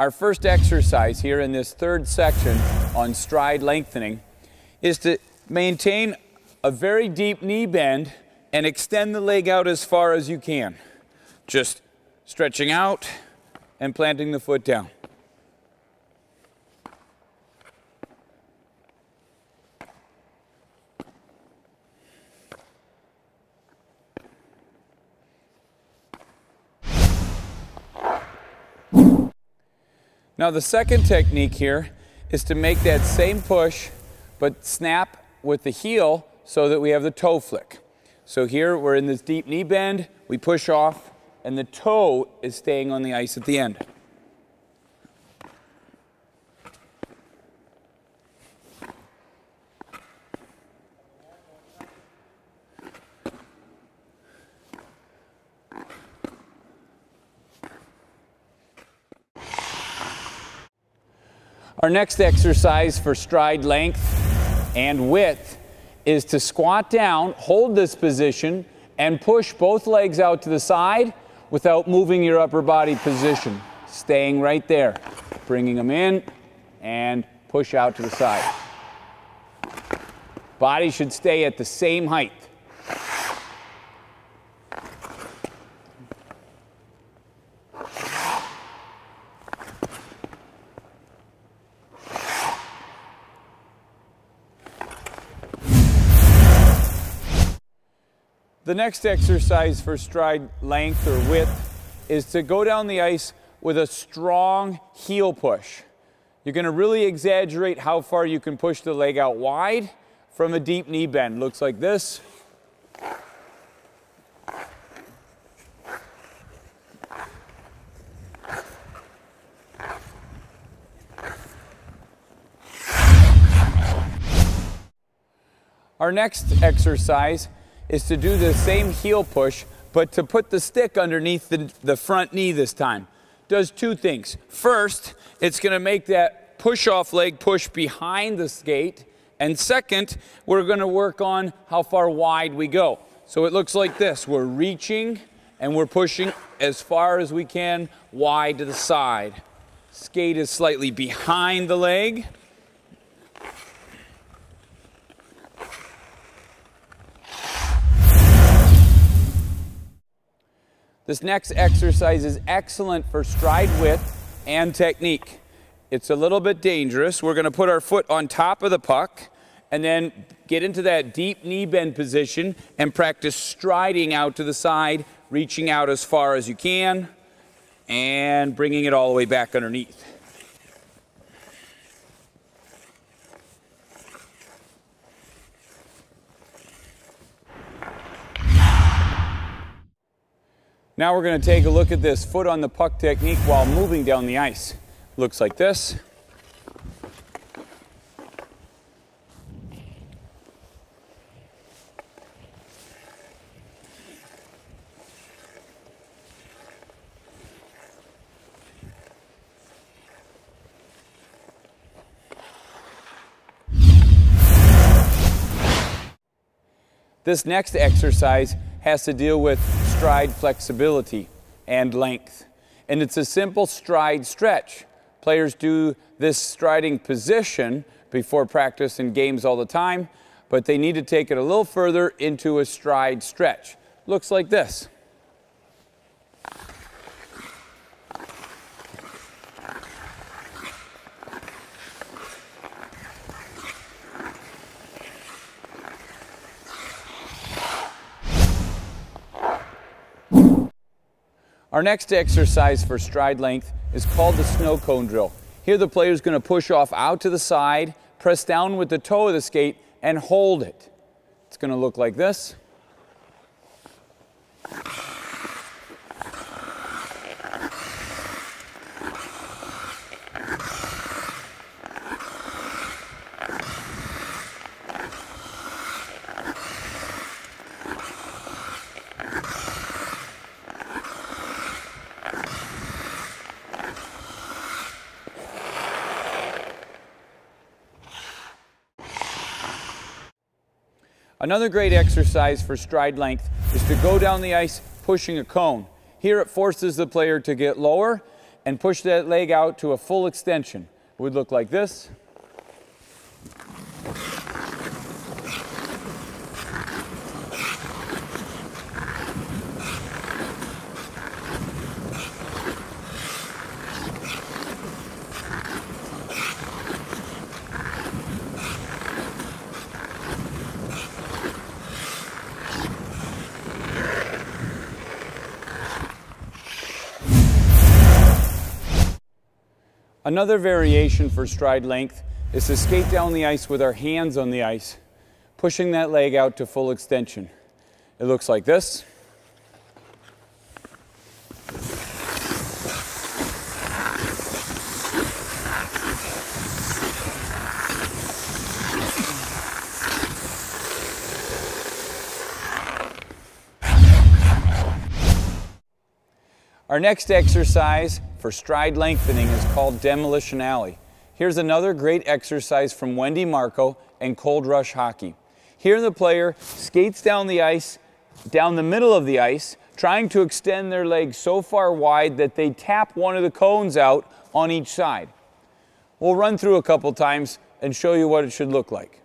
Our first exercise here in this third section on stride lengthening is to maintain a very deep knee bend and extend the leg out as far as you can. Just stretching out and planting the foot down. Now the second technique here is to make that same push but snap with the heel so that we have the toe flick. So here we're in this deep knee bend, we push off and the toe is staying on the ice at the end. Our next exercise for stride length and width is to squat down, hold this position, and push both legs out to the side without moving your upper body position. Staying right there, bringing them in and push out to the side. Body should stay at the same height. The next exercise for stride length or width is to go down the ice with a strong heel push. You're going to really exaggerate how far you can push the leg out wide from a deep knee bend. Looks like this. Our next exercise is to do the same heel push, but to put the stick underneath the front knee this time. Does two things. First, it's going to make that push-off leg push behind the skate. And second, we're going to work on how far wide we go. So it looks like this. We're reaching and we're pushing as far as we can wide to the side. Skate is slightly behind the leg. This next exercise is excellent for stride width and technique. It's a little bit dangerous. We're going to put our foot on top of the puck and then get into that deep knee bend position and practice striding out to the side, reaching out as far as you can and bringing it all the way back underneath. Now we're going to take a look at this foot on the puck technique while moving down the ice. Looks like this. This next exercise has to deal with stride flexibility and length. And it's a simple stride stretch. Players do this striding position before practice in games all the time, but they need to take it a little further into a stride stretch. Looks like this. Our next exercise for stride length is called the snow cone drill. Here the player is going to push off out to the side, press down with the toe of the skate, and hold it. It's going to look like this. Another great exercise for stride length is to go down the ice pushing a cone. Here it forces the player to get lower and push that leg out to a full extension. It would look like this. Another variation for stride length is to skate down the ice with our hands on the ice, pushing that leg out to full extension. It looks like this. Our next exercise for stride lengthening is called Demolition Alley. Here's another great exercise from Wendy Marco and Cold Rush Hockey. Here the player skates down the ice, down the middle of the ice, trying to extend their legs so far wide that they tap one of the cones out on each side. We'll run through a couple times and show you what it should look like.